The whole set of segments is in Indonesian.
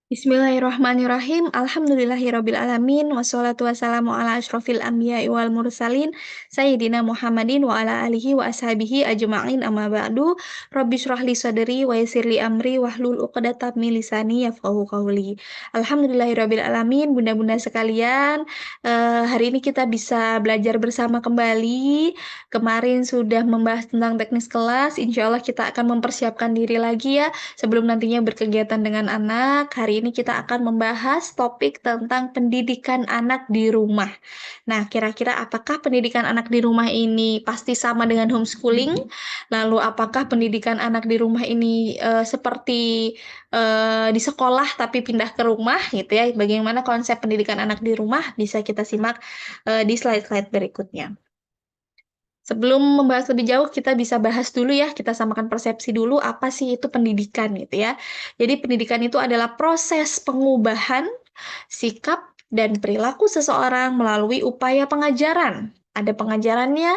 Bismillahirrahmanirrahim. Alhamdulillahirrabbilalamin. Wassalatu wassalamu ala ashrafil anbiya'i wal mursalin. Sayyidina Muhammadin wa ala alihi wa ashabihi ajma'in amma ba'du. Rabbi syrahli sadri wa yassirli amri wahlul uqdatam min lisani yafqahu qawli. Alhamdulillahirrabbilalamin. Bunda-bunda sekalian, hari ini kita bisa belajar bersama kembali. Kemarin sudah membahas tentang teknis kelas. Insya Allah kita akan mempersiapkan diri lagi ya sebelum nantinya berkegiatan dengan anak. Hari ini kita akan membahas topik tentang pendidikan anak di rumah. Nah, kira-kira apakah pendidikan anak di rumah ini pasti sama dengan homeschooling? Lalu apakah pendidikan anak di rumah ini seperti di sekolah tapi pindah ke rumah gitu ya? Bagaimana konsep pendidikan anak di rumah? Bisa kita simak di slide-slide berikutnya. Sebelum membahas lebih jauh, kita bisa bahas dulu ya, kita samakan persepsi dulu apa sih itu pendidikan gitu ya. Jadi pendidikan itu adalah proses pengubahan sikap dan perilaku seseorang melalui upaya pengajaran. Ada pengajarannya,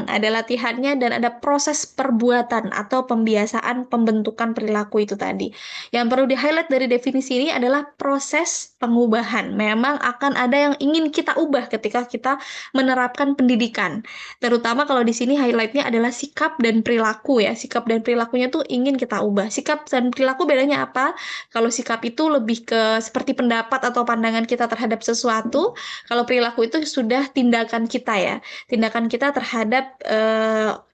ada latihannya, dan ada proses perbuatan atau pembiasaan pembentukan perilaku itu tadi. Yang perlu di-highlight dari definisi ini adalah proses pengubahan. Memang akan ada yang ingin kita ubah ketika kita menerapkan pendidikan. Terutama kalau di sini highlightnya adalah sikap dan perilaku ya. Sikap dan perilakunya tuh ingin kita ubah. Sikap dan perilaku bedanya apa? Kalau sikap itu lebih ke seperti pendapat atau pandangan kita terhadap sesuatu. Kalau perilaku itu sudah tindakan kita ya. Tindakan kita terhadap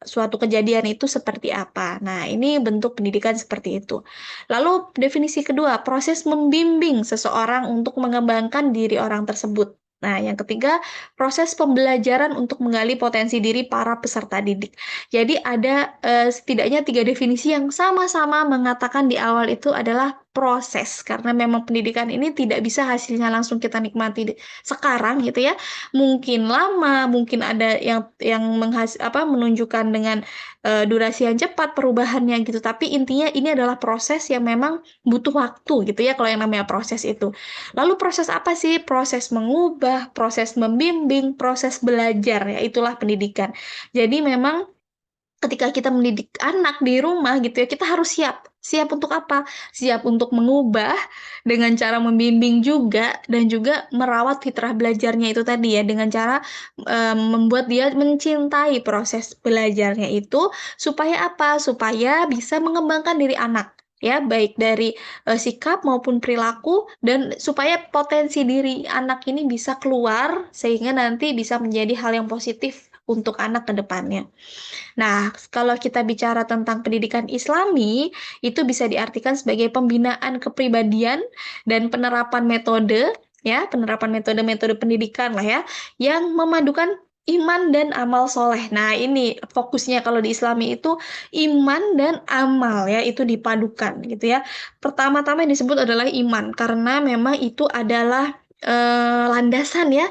suatu kejadian itu seperti apa. Nah, ini bentuk pendidikan seperti itu. Lalu definisi kedua, proses membimbing seseorang untuk mengembangkan diri orang tersebut. Nah, yang ketiga, proses pembelajaran untuk menggali potensi diri para peserta didik. Jadi ada setidaknya 3 definisi yang sama-sama mengatakan di awal itu adalah proses, karena memang pendidikan ini tidak bisa hasilnya langsung kita nikmati sekarang gitu ya. Mungkin lama, mungkin ada yang menunjukkan dengan durasi yang cepat perubahannya gitu. Tapi intinya ini adalah proses yang memang butuh waktu gitu ya kalau yang namanya proses itu. Lalu proses apa sih? Proses mengubah, proses membimbing, proses belajar ya, itulah pendidikan. Jadi memang ketika kita mendidik anak di rumah gitu ya, kita harus siap. Siap untuk apa? Siap untuk mengubah dengan cara membimbing juga dan juga merawat fitrah belajarnya itu tadi ya dengan cara membuat dia mencintai proses belajarnya itu supaya apa? Supaya bisa mengembangkan diri anak ya, baik dari sikap maupun perilaku dan supaya potensi diri anak ini bisa keluar sehingga nanti bisa menjadi hal yang positif untuk anak ke depannya. Nah, kalau kita bicara tentang pendidikan Islami, itu bisa diartikan sebagai pembinaan kepribadian dan penerapan metode, ya, penerapan metode-metode pendidikan lah ya, yang memadukan iman dan amal soleh. Nah, ini fokusnya kalau di Islami itu iman dan amal ya, itu dipadukan gitu ya. Pertama-tama yang disebut adalah iman, karena memang itu adalah landasan ya,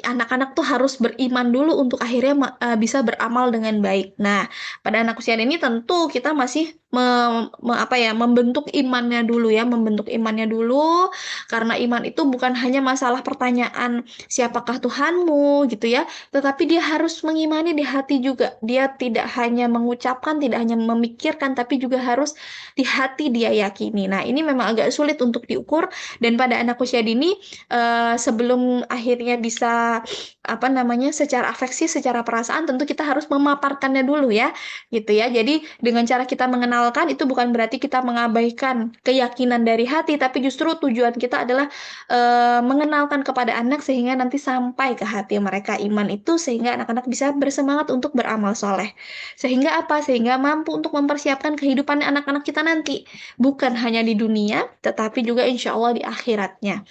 anak-anak tuh harus beriman dulu untuk akhirnya bisa beramal dengan baik. Nah, pada anak usia ini tentu kita masih membentuk imannya dulu ya, membentuk imannya dulu karena iman itu bukan hanya masalah pertanyaan siapakah Tuhanmu gitu ya, tetapi dia harus mengimani di hati juga. Dia tidak hanya mengucapkan, tidak hanya memikirkan, tapi juga harus di hati dia yakini. Nah, ini memang agak sulit untuk diukur dan pada anak usia dini sebelum akhirnya bisa secara afeksi, secara perasaan tentu kita harus memaparkannya dulu ya gitu ya. Jadi dengan cara kita mengenalkan itu bukan berarti kita mengabaikan keyakinan dari hati, tapi justru tujuan kita adalah mengenalkan kepada anak sehingga nanti sampai ke hati mereka iman itu sehingga anak-anak bisa bersemangat untuk beramal soleh. Sehingga apa? Sehingga mampu untuk mempersiapkan kehidupan anak-anak kita nanti bukan hanya di dunia tetapi juga insya Allah di akhiratnya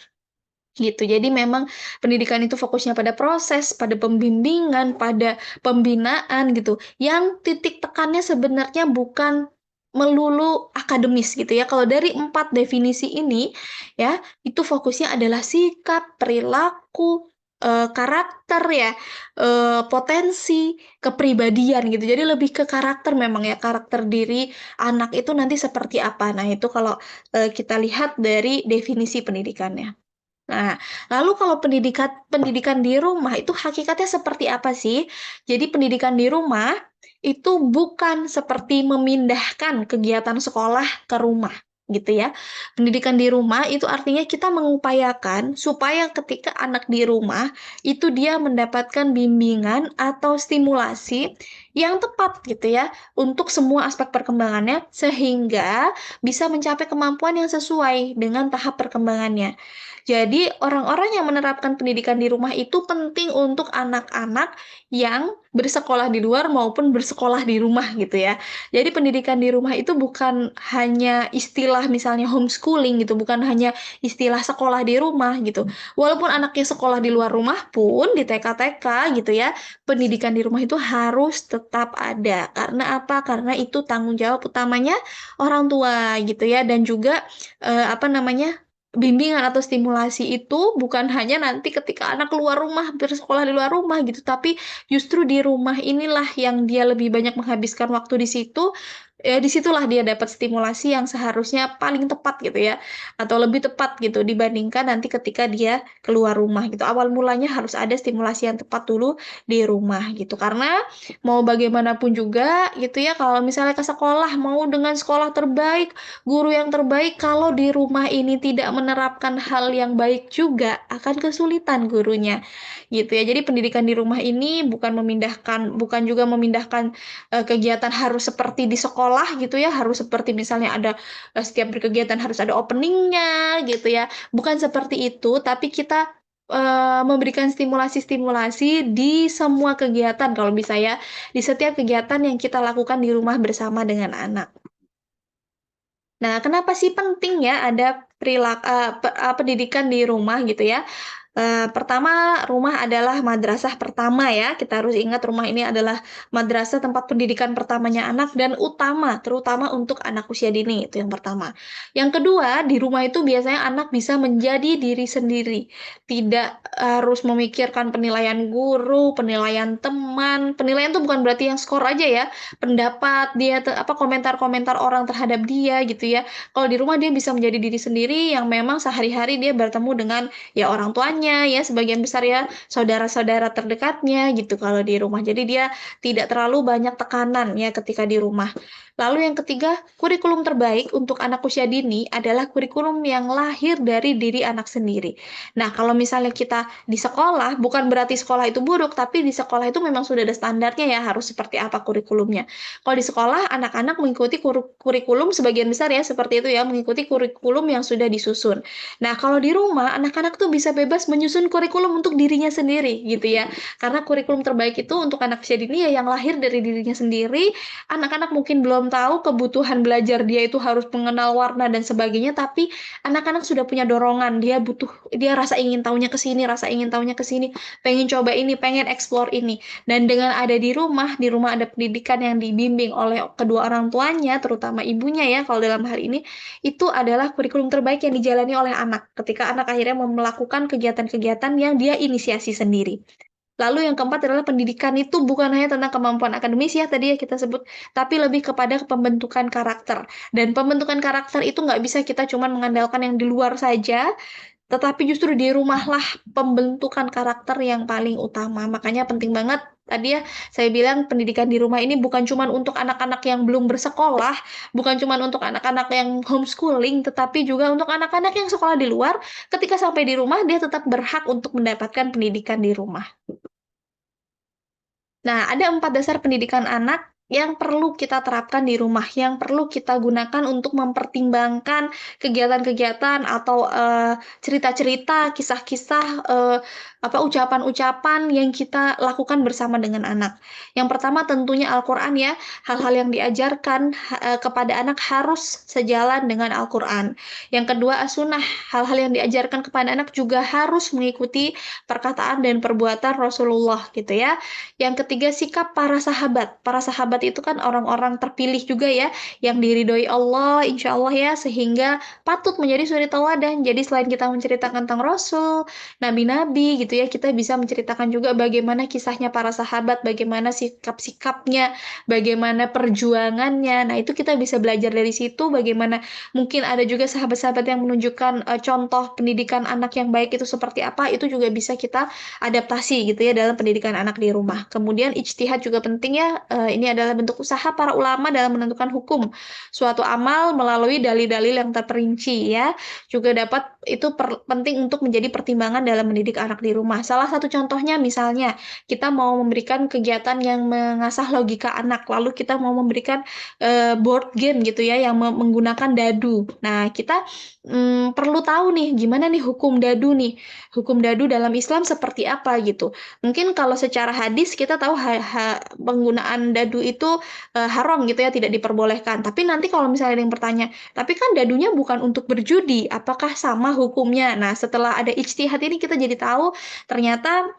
gitu. Jadi memang pendidikan itu fokusnya pada proses, pada pembimbingan, pada pembinaan gitu. Yang titik tekannya sebenarnya bukan melulu akademis gitu ya. Kalau dari 4 definisi ini ya, itu fokusnya adalah sikap, perilaku, karakter ya, potensi, kepribadian gitu. Jadi lebih ke karakter memang ya, karakter diri anak itu nanti seperti apa. Nah, itu kalau kita lihat dari definisi pendidikannya. Nah, lalu kalau pendidikan di rumah itu hakikatnya seperti apa sih? Jadi pendidikan di rumah itu bukan seperti memindahkan kegiatan sekolah ke rumah. gitu ya. Pendidikan di rumah itu artinya kita mengupayakan supaya ketika anak di rumah itu dia mendapatkan bimbingan atau stimulasi yang tepat gitu ya untuk semua aspek perkembangannya sehingga bisa mencapai kemampuan yang sesuai dengan tahap perkembangannya. Jadi, orang-orang yang menerapkan pendidikan di rumah itu penting untuk anak-anak yang bersekolah di luar maupun bersekolah di rumah gitu ya. Jadi pendidikan di rumah itu bukan hanya istilah misalnya homeschooling gitu, bukan hanya istilah sekolah di rumah gitu. Walaupun anaknya sekolah di luar rumah pun di TK-TK gitu ya, pendidikan di rumah itu harus tetap ada. Karena apa? Karena itu tanggung jawab utamanya orang tua gitu ya dan juga apa namanya? Bimbingan atau stimulasi itu bukan hanya nanti ketika anak keluar rumah, bersekolah di luar rumah gitu, tapi justru di rumah inilah yang dia lebih banyak menghabiskan waktu di situ, ya di situlah dia dapat stimulasi yang seharusnya paling tepat gitu ya, atau lebih tepat gitu dibandingkan nanti ketika dia keluar rumah gitu. Awal mulanya harus ada stimulasi yang tepat dulu di rumah gitu. Karena mau bagaimanapun juga gitu ya, kalau misalnya ke sekolah mau dengan sekolah terbaik, guru yang terbaik, kalau di rumah ini tidak menerapkan hal yang baik juga akan kesulitan gurunya gitu ya. Jadi pendidikan di rumah ini bukan juga memindahkan kegiatan harus seperti di sekolah gitu ya, harus seperti misalnya ada setiap berkegiatan harus ada openingnya gitu ya. Bukan seperti itu, tapi kita memberikan stimulasi-stimulasi di semua kegiatan kalau bisa ya, di setiap kegiatan yang kita lakukan di rumah bersama dengan anak. Nah, kenapa sih penting ya ada pendidikan di rumah gitu ya? Pertama, rumah adalah madrasah pertama ya, kita harus ingat rumah ini adalah madrasah tempat pendidikan pertamanya anak dan utama, terutama untuk anak usia dini, itu yang pertama. Yang kedua, di rumah itu biasanya anak bisa menjadi diri sendiri, tidak harus memikirkan penilaian guru, penilaian teman. Penilaian itu bukan berarti yang skor aja ya, pendapat dia komentar-komentar orang terhadap dia gitu ya. Kalau di rumah dia bisa menjadi diri sendiri yang memang sehari-hari dia bertemu dengan ya orang tuanya ya sebagian besar ya saudara-saudara terdekatnya gitu kalau di rumah. Jadi dia tidak terlalu banyak tekanan ya ketika di rumah. Lalu yang ketiga, kurikulum terbaik untuk anak usia dini adalah kurikulum yang lahir dari diri anak sendiri. Nah, kalau misalnya kita di sekolah, bukan berarti sekolah itu buruk, tapi di sekolah itu memang sudah ada standarnya ya, harus seperti apa kurikulumnya. Kalau di sekolah, anak-anak mengikuti kurikulum sebagian besar ya, seperti itu ya, mengikuti kurikulum yang sudah disusun. Nah, kalau di rumah, anak-anak tuh bisa bebas menyusun kurikulum untuk dirinya sendiri, gitu ya. Karena kurikulum terbaik itu untuk anak usia dini ya yang lahir dari dirinya sendiri. Anak-anak mungkin belum tahu kebutuhan belajar dia itu harus mengenal warna dan sebagainya, tapi anak-anak sudah punya dorongan. Dia rasa ingin tahunya ke sini, rasa ingin tahunya ke sini, pengen coba ini, pengen explore ini. Dan dengan ada di rumah ada pendidikan yang dibimbing oleh kedua orang tuanya, terutama ibunya ya, kalau dalam hal ini, itu adalah kurikulum terbaik yang dijalani oleh anak ketika anak akhirnya melakukan kegiatan-kegiatan yang dia inisiasi sendiri. Lalu yang keempat adalah pendidikan itu bukan hanya tentang kemampuan akademis ya tadi ya kita sebut, tapi lebih kepada pembentukan karakter. Dan pembentukan karakter itu nggak bisa kita cuma mengandalkan yang di luar saja, tetapi justru di rumahlah pembentukan karakter yang paling utama. Makanya penting banget tadi ya saya bilang pendidikan di rumah ini bukan cuma untuk anak-anak yang belum bersekolah, bukan cuma untuk anak-anak yang homeschooling, tetapi juga untuk anak-anak yang sekolah di luar. Ketika sampai di rumah dia tetap berhak untuk mendapatkan pendidikan di rumah. Nah, ada 4 dasar pendidikan anak yang perlu kita terapkan di rumah, yang perlu kita gunakan untuk mempertimbangkan kegiatan-kegiatan atau, cerita-cerita, kisah-kisah, ucapan-ucapan yang kita lakukan bersama dengan anak. Yang pertama tentunya Al-Qur'an ya, hal-hal yang diajarkan, kepada anak harus sejalan dengan Al-Qur'an. Yang kedua As-Sunnah, hal-hal yang diajarkan kepada anak juga harus mengikuti perkataan dan perbuatan Rasulullah gitu ya. Yang ketiga, sikap para sahabat. Para sahabat itu kan orang-orang terpilih juga ya, yang diridhoi Allah, insya Allah ya, sehingga patut menjadi suri tauladan. Jadi selain kita menceritakan tentang Rasul, nabi-nabi gitu ya, kita bisa menceritakan juga bagaimana kisahnya para sahabat, bagaimana sikap-sikapnya, bagaimana perjuangannya. Nah, itu kita bisa belajar dari situ, bagaimana mungkin ada juga sahabat-sahabat yang menunjukkan contoh pendidikan anak yang baik itu seperti apa, itu juga bisa kita adaptasi gitu ya dalam pendidikan anak di rumah. Kemudian ijtihad juga penting ya. Ini adalah dalam bentuk usaha para ulama dalam menentukan hukum suatu amal melalui dalil-dalil yang terperinci ya. Juga dapat itu penting untuk menjadi pertimbangan dalam mendidik anak di rumah. Salah satu contohnya misalnya kita mau memberikan kegiatan yang mengasah logika anak, lalu kita mau memberikan board game gitu ya yang menggunakan dadu. Nah, kita perlu tahu nih gimana nih hukum dadu nih. Hukum dadu dalam Islam seperti apa gitu. Mungkin kalau secara hadis kita tahu penggunaan dadu itu haram gitu ya, tidak diperbolehkan. Tapi nanti kalau misalnya ada yang bertanya, tapi kan dadunya bukan untuk berjudi, apakah sama hukumnya? Nah, setelah ada ijtihad ini kita jadi tahu ternyata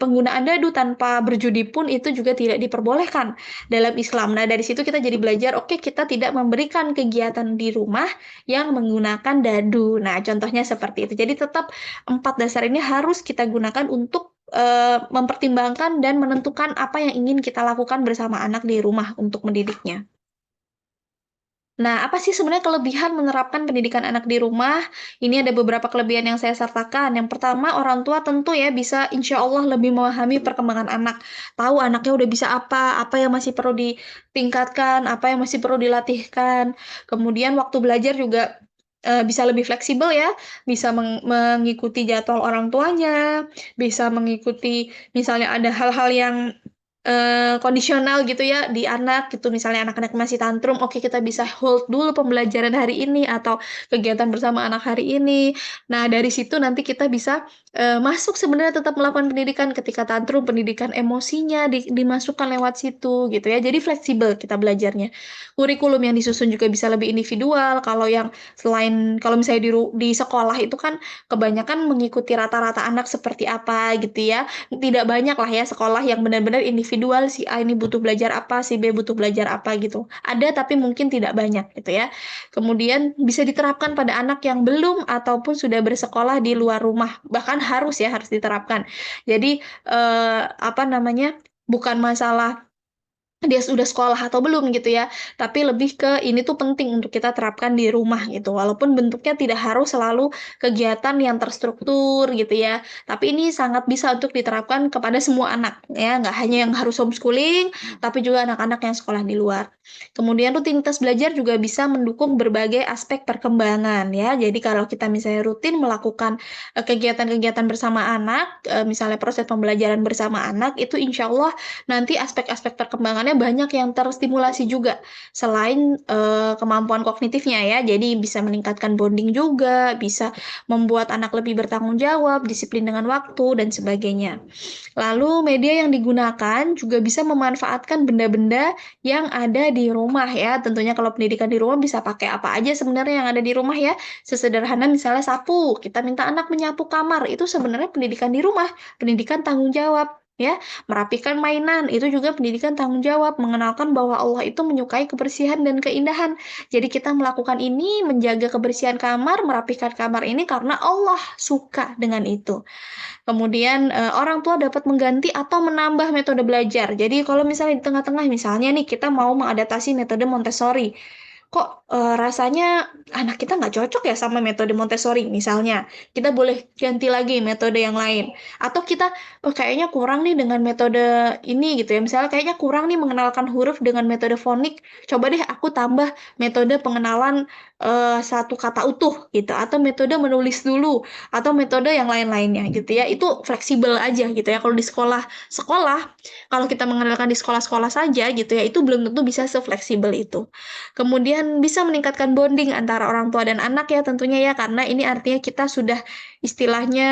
penggunaan dadu tanpa berjudi pun itu juga tidak diperbolehkan dalam Islam. Nah, dari situ kita jadi belajar, oke, kita tidak memberikan kegiatan di rumah yang menggunakan dadu. Nah, contohnya seperti itu. Jadi tetap 4 dasar ini harus kita gunakan untuk mempertimbangkan dan menentukan apa yang ingin kita lakukan bersama anak di rumah untuk mendidiknya. Nah, apa sih sebenarnya kelebihan menerapkan pendidikan anak di rumah? Ini ada beberapa kelebihan yang saya sertakan. Yang pertama, orang tua tentu ya bisa insya Allah lebih memahami perkembangan anak. Tahu anaknya udah bisa apa yang masih perlu ditingkatkan, apa yang masih perlu dilatihkan. Kemudian waktu belajar juga bisa lebih fleksibel ya, bisa mengikuti jadwal orang tuanya, bisa mengikuti misalnya ada hal-hal yang kondisional gitu ya di anak gitu, misalnya anak-anak masih tantrum, oke kita bisa hold dulu pembelajaran hari ini atau kegiatan bersama anak hari ini. Nah, dari situ nanti kita bisa masuk sebenarnya tetap melakukan pendidikan ketika tantrum, pendidikan emosinya dimasukkan lewat situ gitu ya. Jadi fleksibel kita belajarnya. Kurikulum yang disusun juga bisa lebih individual. Kalau misalnya di sekolah itu kan kebanyakan mengikuti rata-rata anak seperti apa gitu ya. Tidak banyak lah ya sekolah yang benar-benar individual, si A ini butuh belajar apa, si B butuh belajar apa gitu. Ada tapi mungkin tidak banyak gitu ya. Kemudian bisa diterapkan pada anak yang belum ataupun sudah bersekolah di luar rumah. Bahkan harus diterapkan. Jadi apa namanya? Bukan masalah dia sudah sekolah atau belum gitu ya, tapi lebih ke ini tuh penting untuk kita terapkan di rumah gitu, walaupun bentuknya tidak harus selalu kegiatan yang terstruktur gitu ya, tapi ini sangat bisa untuk diterapkan kepada semua anak ya, nggak hanya yang harus homeschooling, tapi juga anak-anak yang sekolah di luar. Kemudian rutinitas belajar juga bisa mendukung berbagai aspek perkembangan ya, jadi kalau kita misalnya rutin melakukan kegiatan-kegiatan bersama anak, misalnya proses pembelajaran bersama anak, itu insya Allah nanti aspek-aspek perkembangannya banyak yang terstimulasi juga selain kemampuan kognitifnya ya. Jadi bisa meningkatkan bonding juga, bisa membuat anak lebih bertanggung jawab, disiplin dengan waktu dan sebagainya. Lalu media yang digunakan juga bisa memanfaatkan benda-benda yang ada di rumah ya. Tentunya kalau pendidikan di rumah bisa pakai apa aja sebenarnya yang ada di rumah ya. Sesederhana misalnya sapu, kita minta anak menyapu kamar, itu sebenarnya pendidikan di rumah, pendidikan tanggung jawab ya. Merapikan mainan, itu juga pendidikan tanggung jawab, mengenalkan bahwa Allah itu menyukai kebersihan dan keindahan. Jadi kita melakukan ini, menjaga kebersihan kamar, merapikan kamar ini karena Allah suka dengan itu. Kemudian orang tua dapat mengganti atau menambah metode belajar. Jadi kalau misalnya di tengah-tengah, misalnya nih kita mau mengadaptasi metode Montessori, kok rasanya anak kita nggak cocok ya sama metode Montessori misalnya, kita boleh ganti lagi metode yang lain. Atau kita, oh kayaknya kurang nih dengan metode ini gitu ya, misalnya kayaknya kurang nih mengenalkan huruf dengan metode fonik, coba deh aku tambah metode pengenalan satu kata utuh gitu, atau metode menulis dulu, atau metode yang lain-lainnya gitu ya. Itu fleksibel aja gitu ya. Kalau di sekolah, kalau kita mengandalkan di sekolah-sekolah saja gitu ya, itu belum tentu bisa sefleksibel itu. Kemudian bisa meningkatkan bonding antara orang tua dan anak ya tentunya ya, karena ini artinya kita sudah istilahnya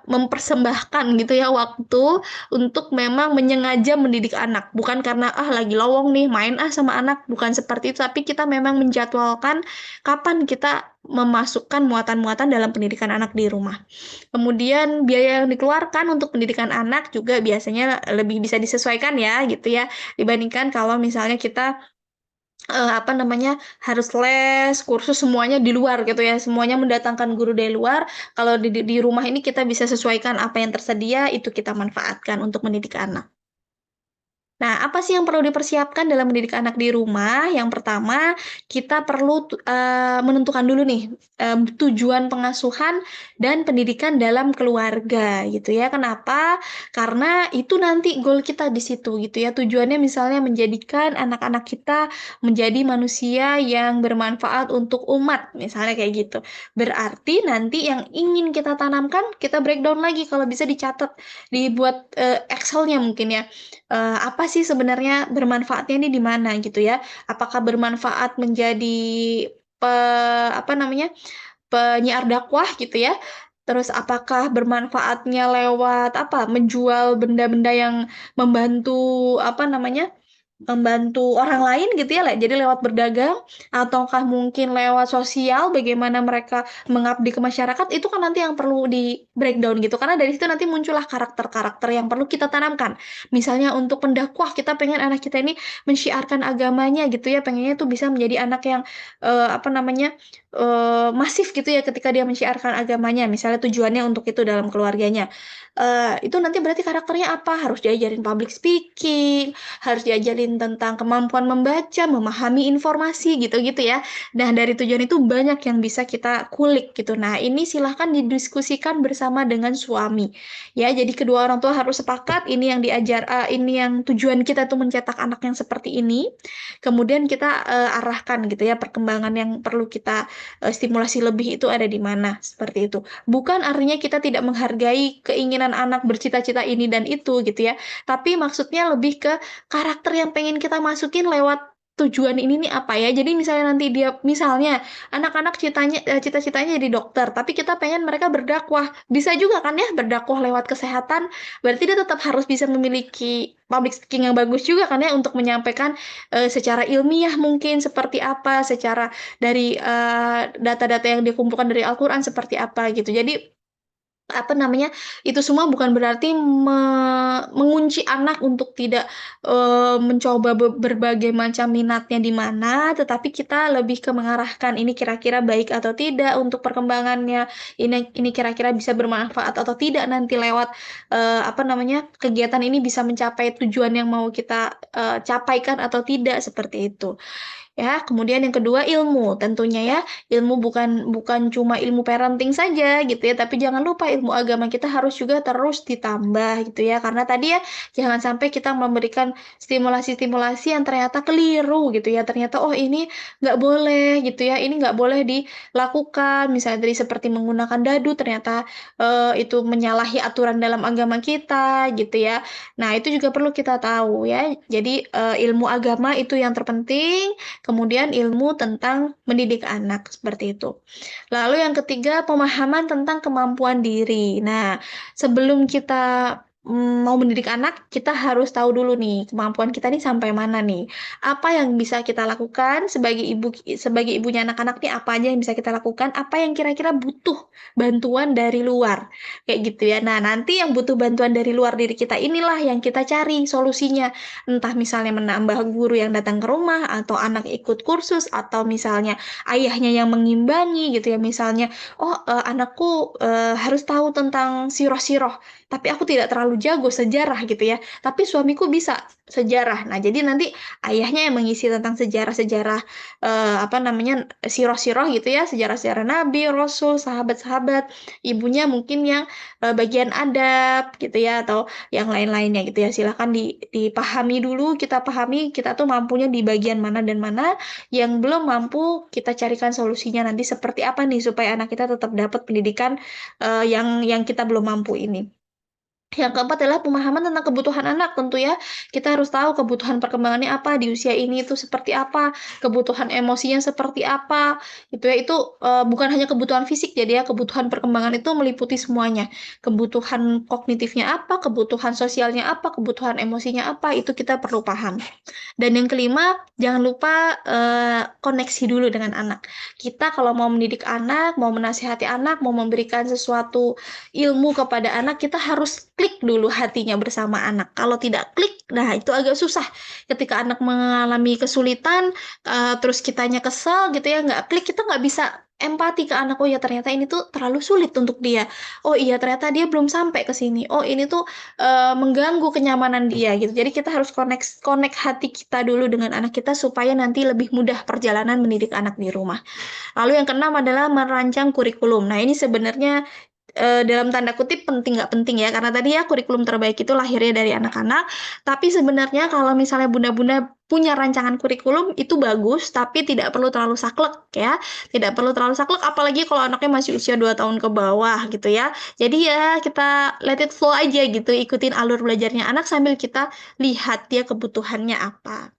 mempersembahkan gitu ya waktu untuk memang menyengaja mendidik anak. Bukan karena lagi lowong nih main sama anak, bukan seperti itu, tapi kita memang menjadwalkan kapan kita memasukkan muatan-muatan dalam pendidikan anak di rumah. Kemudian biaya yang dikeluarkan untuk pendidikan anak juga biasanya lebih bisa disesuaikan ya gitu ya, dibandingkan kalau misalnya kita apa namanya, harus les, kursus semuanya di luar gitu ya, semuanya mendatangkan guru dari luar. Kalau di rumah ini kita bisa sesuaikan apa yang tersedia, itu kita manfaatkan untuk mendidik anak. Nah, apa sih yang perlu dipersiapkan dalam mendidik anak di rumah? Yang pertama, kita perlu menentukan dulu nih, tujuan pengasuhan dan pendidikan dalam keluarga gitu ya. Kenapa? Karena itu nanti goal kita di situ gitu ya. Tujuannya misalnya menjadikan anak-anak kita menjadi manusia yang bermanfaat untuk umat, misalnya kayak gitu. Berarti nanti yang ingin kita tanamkan, kita breakdown lagi kalau bisa dicatat, dibuat Excel-nya mungkin ya. Apa sih sebenarnya bermanfaatnya ini di mana gitu ya? Apakah bermanfaat menjadi pe apa namanya, penyiar dakwah gitu ya? Terus apakah bermanfaatnya lewat apa, menjual benda-benda yang membantu apa namanya, membantu orang lain gitu ya, jadi lewat berdagang, ataukah mungkin lewat sosial, bagaimana mereka mengabdi ke masyarakat, itu kan nanti yang perlu di-breakdown gitu. Karena dari situ nanti muncullah karakter-karakter yang perlu kita tanamkan. Misalnya untuk pendakwah, kita pengen anak kita ini mensyiarkan agamanya gitu ya, pengennya tuh bisa menjadi anak yang, apa namanya, masif gitu ya ketika dia mensyiarkan agamanya, misalnya tujuannya untuk itu dalam keluarganya. Itu nanti berarti karakternya apa, harus diajarin public speaking, harus diajarin tentang kemampuan membaca, memahami informasi gitu-gitu ya. Nah, dari tujuan itu banyak yang bisa kita kulik gitu. Nah, ini silahkan didiskusikan bersama dengan suami. Ya, jadi kedua orang tua harus sepakat ini yang tujuan kita tuh mencetak anak yang seperti ini. Kemudian kita arahkan gitu ya perkembangan yang perlu kita stimulasi lebih itu ada di mana, seperti itu. Bukan artinya kita tidak menghargai keinginan anak bercita-cita ini dan itu gitu ya. Tapi maksudnya lebih ke karakter yang pengen kita masukin lewat tujuan ini nih apa ya. Jadi misalnya nanti dia misalnya anak-anak cita-citanya jadi dokter, tapi kita pengen mereka berdakwah. Bisa juga kan ya berdakwah lewat kesehatan. Berarti dia tetap harus bisa memiliki public speaking yang bagus juga kan ya untuk menyampaikan secara ilmiah mungkin seperti apa, secara dari data-data yang dikumpulkan dari Al-Qur'an seperti apa gitu. Jadi apa namanya, itu semua bukan berarti mengunci anak untuk tidak, mencoba berbagai macam minatnya di mana, tetapi kita lebih ke mengarahkan ini kira-kira baik atau tidak untuk perkembangannya, ini kira-kira bisa bermanfaat atau tidak nanti lewat, apa namanya, kegiatan ini bisa mencapai tujuan yang mau kita, capaikan atau tidak, seperti itu. Ya, kemudian yang kedua ilmu, tentunya ya. Ilmu bukan bukan cuma ilmu parenting saja gitu ya, tapi jangan lupa ilmu agama kita harus juga terus ditambah gitu ya. Karena tadi ya, jangan sampai kita memberikan stimulasi-stimulasi yang ternyata keliru gitu ya. Ternyata, oh ini nggak boleh gitu ya, ini nggak boleh dilakukan. Misalnya tadi seperti menggunakan dadu, ternyata itu menyalahi aturan dalam agama kita gitu ya. Nah, itu juga perlu kita tahu ya. Jadi ilmu agama itu yang terpenting, kemudian ilmu tentang mendidik anak, seperti itu. Lalu yang ketiga, pemahaman tentang kemampuan diri. Nah, sebelum kita mau mendidik anak, kita harus tahu dulu nih kemampuan kita nih sampai mana nih. Apa yang bisa kita lakukan sebagai ibunya anak-anak nih apa aja yang bisa kita lakukan, apa yang kira-kira butuh bantuan dari luar. Kayak gitu ya. Nah, nanti yang butuh bantuan dari luar diri kita inilah yang kita cari solusinya. Entah misalnya menambah guru yang datang ke rumah, atau anak ikut kursus, atau misalnya ayahnya yang mengimbangi gitu ya. Misalnya, oh anakku harus tahu tentang siroh-siroh, tapi aku tidak terlalu jago sejarah gitu ya. Tapi suamiku bisa sejarah. Nah, jadi nanti ayahnya yang mengisi tentang sejarah-sejarah apa namanya siroh-siroh gitu ya, sejarah-sejarah Nabi, Rasul, sahabat-sahabat. Ibunya mungkin yang bagian adab gitu ya, atau yang lain-lainnya gitu ya. Silahkan dipahami dulu, kita pahami kita tuh mampunya di bagian mana dan mana, yang belum mampu kita carikan solusinya nanti seperti apa nih supaya anak kita tetap dapat pendidikan yang kita belum mampu ini. Yang keempat adalah pemahaman tentang kebutuhan anak tentu ya. Kita harus tahu kebutuhan perkembangannya apa di usia ini itu seperti apa, kebutuhan emosinya seperti apa, gitu ya. Itu bukan hanya kebutuhan fisik jadi ya, kebutuhan perkembangan itu meliputi semuanya. Kebutuhan kognitifnya apa, kebutuhan sosialnya apa, kebutuhan emosinya apa, itu kita perlu paham. Dan yang kelima, jangan lupa koneksi dulu dengan anak. Kita kalau mau mendidik anak, mau menasihati anak, mau memberikan sesuatu ilmu kepada anak, kita harus klik klik dulu hatinya bersama anak. Kalau tidak klik, nah itu agak susah. Ketika anak mengalami kesulitan, terus kitanya kesel gitu ya, nggak klik, kita nggak bisa empati ke anak. Oh ya ternyata ini tuh terlalu sulit untuk dia. Oh iya ternyata dia belum sampai ke sini. Oh ini tuh mengganggu kenyamanan dia gitu. Jadi kita harus connect hati kita dulu dengan anak kita supaya nanti lebih mudah perjalanan mendidik anak di rumah. Lalu yang keenam adalah merancang kurikulum. Nah, ini sebenarnya dalam tanda kutip penting nggak penting ya, karena tadi ya kurikulum terbaik itu lahirnya dari anak-anak. Tapi sebenarnya kalau misalnya bunda-bunda punya rancangan kurikulum itu bagus, tapi tidak perlu terlalu saklek ya. Tidak perlu terlalu saklek, apalagi kalau anaknya masih usia 2 tahun ke bawah gitu ya. Jadi ya kita let it flow aja gitu, ikutin alur belajarnya anak sambil kita lihat dia kebutuhannya apa.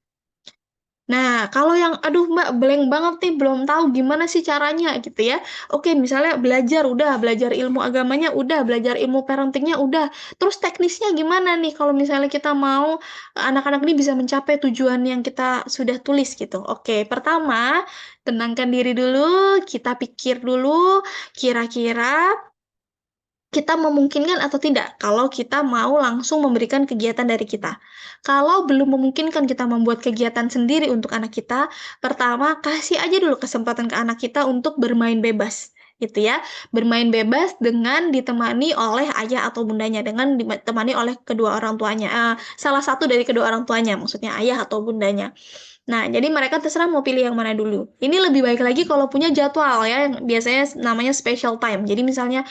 Nah, kalau yang, aduh Mbak, blank banget nih, belum tahu gimana sih caranya gitu ya. Oke, misalnya belajar udah, belajar ilmu agamanya udah, belajar ilmu parentingnya udah. Terus teknisnya gimana nih kalau misalnya kita mau anak-anak ini bisa mencapai tujuan yang kita sudah tulis gitu. Oke, pertama, tenangkan diri dulu, kita pikir dulu, kira-kira kita memungkinkan atau tidak kalau kita mau langsung memberikan kegiatan dari kita. Kalau belum memungkinkan kita membuat kegiatan sendiri untuk anak kita, pertama kasih aja dulu kesempatan ke anak kita untuk bermain bebas gitu ya. Bermain bebas dengan ditemani oleh ayah atau bundanya, dengan ditemani oleh kedua orang tuanya. Salah satu dari kedua orang tuanya, maksudnya ayah atau bundanya. Nah, jadi mereka terserah mau pilih yang mana dulu. Ini lebih baik lagi kalau punya jadwal ya, yang biasanya namanya special time. Jadi misalnya,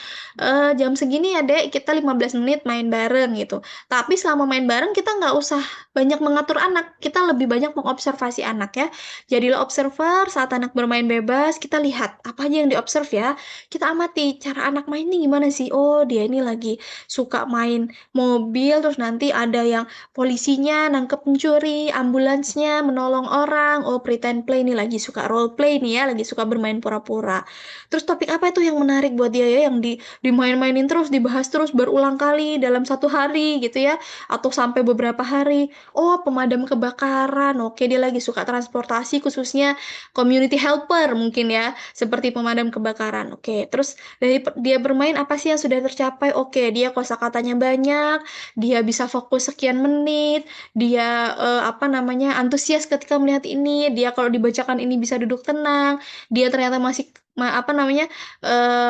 jam segini ya Dek, kita 15 menit main bareng gitu. Tapi selama main bareng kita nggak usah banyak mengatur anak, kita lebih banyak mengobservasi anak ya. Jadilah observer saat anak bermain bebas, kita lihat apa aja yang diobserv ya. Kita amati cara anak main ini gimana sih. Oh, dia ini lagi suka main mobil, terus nanti ada yang polisinya nangkep pencuri, ambulansnya menolong orang, oh pretend play nih lagi suka role play nih ya, lagi suka bermain pura-pura. Terus topik apa itu yang menarik buat dia ya, yang dimain-mainin terus, dibahas terus berulang kali dalam satu hari gitu ya, atau sampai beberapa hari. Oh pemadam kebakaran, oke dia lagi suka transportasi khususnya community helper mungkin ya, seperti pemadam kebakaran. Oke, terus dari dia bermain apa sih yang sudah tercapai? Oke, dia kosakatanya banyak, dia bisa fokus sekian menit, dia apa namanya antusias ketika melihat ini, dia kalau dibacakan ini bisa duduk tenang, dia ternyata masih apa namanya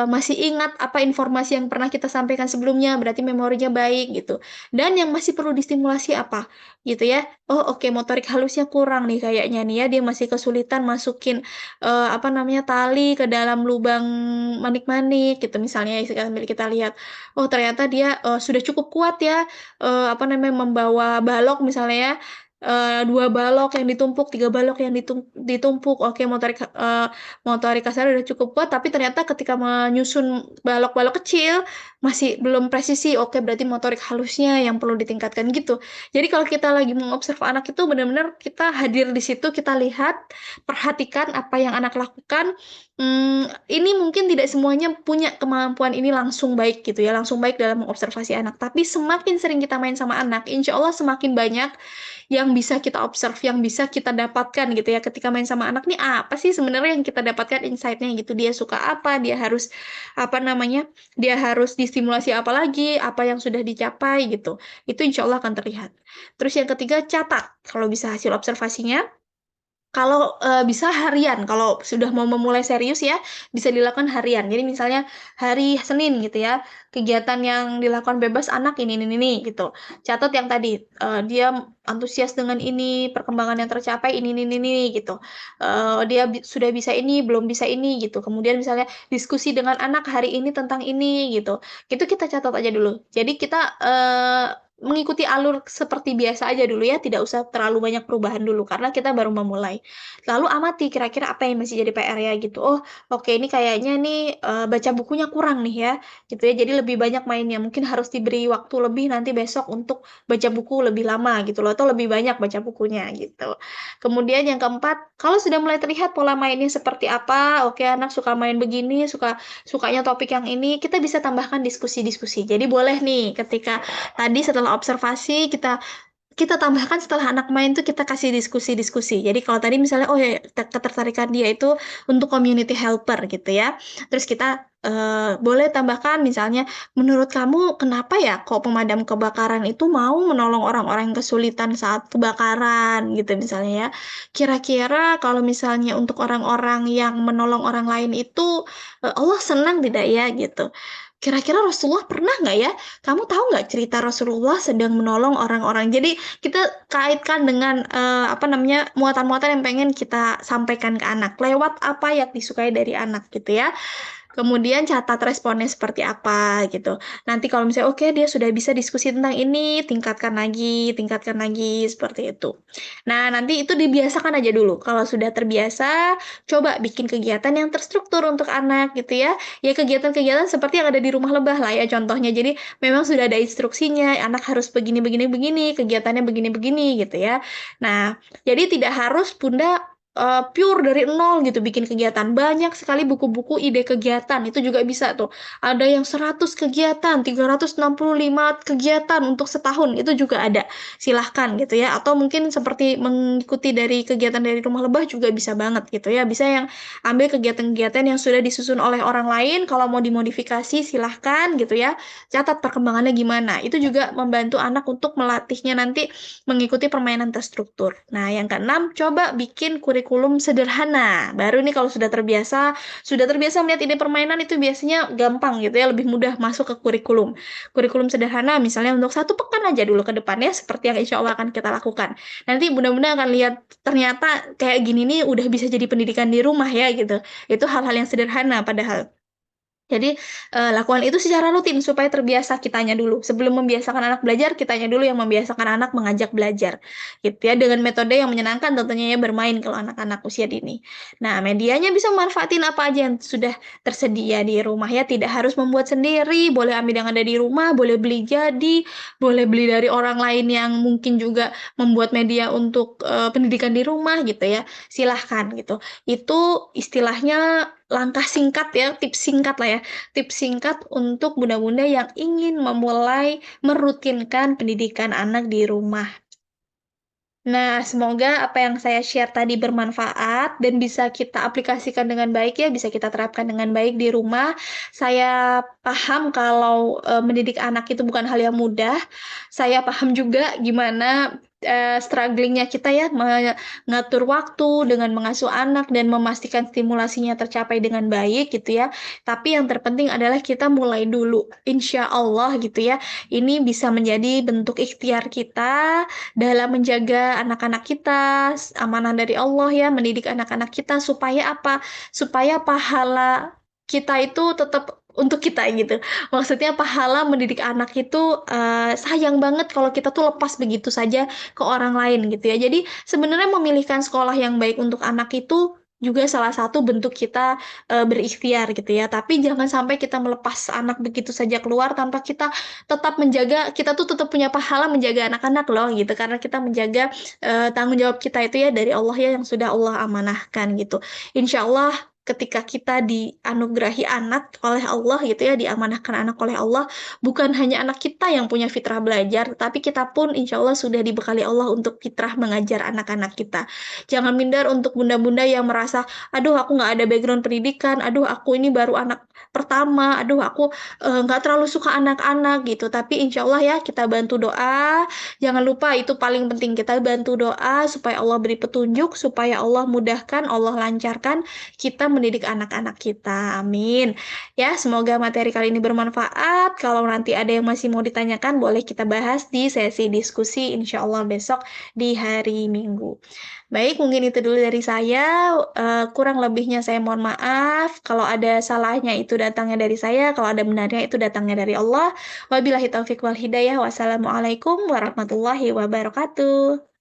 masih ingat apa informasi yang pernah kita sampaikan sebelumnya, berarti memorinya baik gitu. Dan yang masih perlu distimulasi apa gitu ya. Oh oke, motorik halusnya kurang nih kayaknya nih ya, dia masih kesulitan masukin apa namanya tali ke dalam lubang manik-manik gitu misalnya ya, sambil kita lihat. Oh ternyata dia sudah cukup kuat ya, apa namanya, membawa balok misalnya ya, 2 balok yang ditumpuk, 3 balok yang ditumpuk. Oke, motorik kasarnya udah cukup kuat, tapi ternyata ketika menyusun balok-balok kecil, masih belum presisi. Oke, berarti motorik halusnya yang perlu ditingkatkan gitu. Jadi kalau kita lagi mengobserv anak itu benar-benar kita hadir di situ, kita lihat, perhatikan apa yang anak lakukan. Ini mungkin tidak semuanya punya kemampuan ini langsung baik gitu ya, langsung baik dalam mengobservasi anak. Tapi semakin sering kita main sama anak, insya Allah semakin banyak yang bisa kita observe, yang bisa kita dapatkan gitu ya. Ketika main sama anak nih apa sih sebenarnya yang kita dapatkan insight-nya gitu. Dia suka apa, dia harus apa namanya, dia harus distimulasi apa lagi, apa yang sudah dicapai gitu. Itu insya Allah akan terlihat. Terus yang ketiga, catat kalau bisa hasil observasinya. Kalau, bisa harian, kalau sudah mau memulai serius ya, bisa dilakukan harian. Jadi misalnya hari Senin gitu ya, kegiatan yang dilakukan bebas anak ini gitu. Catat yang tadi, dia antusias dengan ini, perkembangan yang tercapai ini gitu. Dia sudah bisa ini, belum bisa ini gitu. Kemudian misalnya diskusi dengan anak hari ini tentang ini gitu. Itu kita catat aja dulu. Jadi kita, mengikuti alur seperti biasa aja dulu ya, tidak usah terlalu banyak perubahan dulu karena kita baru memulai. Lalu amati kira-kira apa yang masih jadi PR ya gitu. Oh, oke ini kayaknya nih, baca bukunya kurang nih ya, gitu ya. Jadi lebih banyak mainnya, mungkin harus diberi waktu lebih nanti besok untuk baca buku lebih lama gitu loh, atau lebih banyak baca bukunya gitu. Kemudian yang keempat, kalau sudah mulai terlihat pola mainnya seperti apa, oke anak suka main begini, sukanya topik yang ini, kita bisa tambahkan diskusi-diskusi. Jadi boleh nih ketika tadi setelah observasi kita kita tambahkan setelah anak main tuh kita kasih diskusi-diskusi. Jadi kalau tadi misalnya, oh ya ketertarikan dia itu untuk community helper gitu ya. Terus kita boleh tambahkan misalnya, menurut kamu kenapa ya kok pemadam kebakaran itu mau menolong orang-orang yang kesulitan saat kebakaran gitu misalnya ya. Kira-kira kalau misalnya untuk orang-orang yang menolong orang lain itu Allah senang tidak ya gitu. Kira-kira Rasulullah pernah nggak ya? Kamu tahu nggak cerita Rasulullah sedang menolong orang-orang? Jadi kita kaitkan dengan apa namanya muatan-muatan yang pengen kita sampaikan ke anak lewat apa yang disukai dari anak gitu ya. Kemudian catat responnya seperti apa gitu. Nanti kalau misalnya oke dia sudah bisa diskusi tentang ini, tingkatkan lagi seperti itu. Nah, nanti itu dibiasakan aja dulu. Kalau sudah terbiasa, coba bikin kegiatan yang terstruktur untuk anak gitu ya. Ya kegiatan-kegiatan seperti yang ada di rumah lebah lah ya contohnya. Jadi memang sudah ada instruksinya, anak harus begini begini begini, kegiatannya begini begini gitu ya. Nah, jadi tidak harus Bunda pure dari nol gitu bikin kegiatan. Banyak sekali buku-buku ide kegiatan, itu juga bisa tuh. Ada yang 100 kegiatan, 365 kegiatan untuk setahun, itu juga ada. Silahkan gitu ya. Atau mungkin seperti mengikuti dari kegiatan dari rumah lebah juga bisa banget gitu ya. Bisa yang ambil kegiatan-kegiatan yang sudah disusun oleh orang lain, kalau mau dimodifikasi silahkan gitu ya. Catat perkembangannya gimana. Itu juga membantu anak untuk melatihnya nanti mengikuti permainan terstruktur. Nah, yang keenam, coba bikin kurikulum sederhana. Baru nih kalau sudah terbiasa melihat ide permainan itu biasanya gampang gitu ya, lebih mudah masuk ke kurikulum. Kurikulum sederhana misalnya untuk 1 pekan aja dulu ke depannya, seperti yang insya Allah akan kita lakukan. Nanti bunda-bunda akan lihat ternyata kayak gini nih udah bisa jadi pendidikan di rumah ya gitu. Itu hal-hal yang sederhana padahal. Jadi, lakukan itu secara rutin supaya terbiasa kitanya dulu. Sebelum membiasakan anak belajar, kitanya dulu yang membiasakan anak mengajak belajar, gitu ya, dengan metode yang menyenangkan tentunya ya, bermain kalau anak-anak usia dini. Nah, medianya bisa manfaatin apa aja yang sudah tersedia di rumah ya, tidak harus membuat sendiri, boleh ambil yang ada di rumah, boleh beli jadi, boleh beli dari orang lain yang mungkin juga membuat media untuk, pendidikan di rumah gitu ya, silahkan gitu. Itu istilahnya langkah singkat ya, tips singkat lah ya, tips singkat untuk bunda-bunda yang ingin memulai merutinkan pendidikan anak di rumah. Nah, semoga apa yang saya share tadi bermanfaat dan bisa kita aplikasikan dengan baik ya, bisa kita terapkan dengan baik di rumah. Saya paham kalau, mendidik anak itu bukan hal yang mudah. Saya paham juga gimana, struggling kita ya mengatur waktu dengan mengasuh anak dan memastikan stimulasinya tercapai dengan baik gitu ya. Tapi yang terpenting adalah kita mulai dulu, insya Allah gitu ya. Ini bisa menjadi bentuk ikhtiar kita dalam menjaga anak-anak kita, amanah dari Allah ya, mendidik anak-anak kita supaya apa? Supaya pahala kita itu tetap untuk kita gitu. Maksudnya pahala mendidik anak itu sayang banget kalau kita tuh lepas begitu saja ke orang lain gitu ya. Jadi sebenarnya memilihkan sekolah yang baik untuk anak itu juga salah satu bentuk kita berikhtiar gitu ya. Tapi jangan sampai kita melepas anak begitu saja keluar tanpa kita tetap menjaga, kita tuh tetap punya pahala menjaga anak-anak loh gitu, karena kita menjaga tanggung jawab kita itu ya dari Allah ya yang sudah Allah amanahkan gitu. Insya Allah ketika kita dianugerahi anak oleh Allah gitu ya, diamanahkan anak oleh Allah, bukan hanya anak kita yang punya fitrah belajar, tapi kita pun insya Allah sudah dibekali Allah untuk fitrah mengajar anak-anak kita. Jangan minder untuk bunda-bunda yang merasa, aduh aku nggak ada background pendidikan, aduh aku ini baru anak pertama, aduh aku nggak terlalu suka anak-anak gitu. Tapi insya Allah ya kita bantu doa. Jangan lupa itu paling penting, kita bantu doa supaya Allah beri petunjuk, supaya Allah mudahkan, Allah lancarkan kita mendidik anak-anak kita. Amin. Ya, semoga materi kali ini bermanfaat. Kalau nanti ada yang masih mau ditanyakan, boleh kita bahas di sesi diskusi insya Allah besok di hari Minggu. Baik, mungkin itu dulu dari saya. Kurang lebihnya saya mohon maaf. Kalau ada salahnya itu datangnya dari saya, kalau ada benarnya itu datangnya dari Allah. Wabillahi taufiq wal hidayah. Wassalamualaikum warahmatullahi wabarakatuh.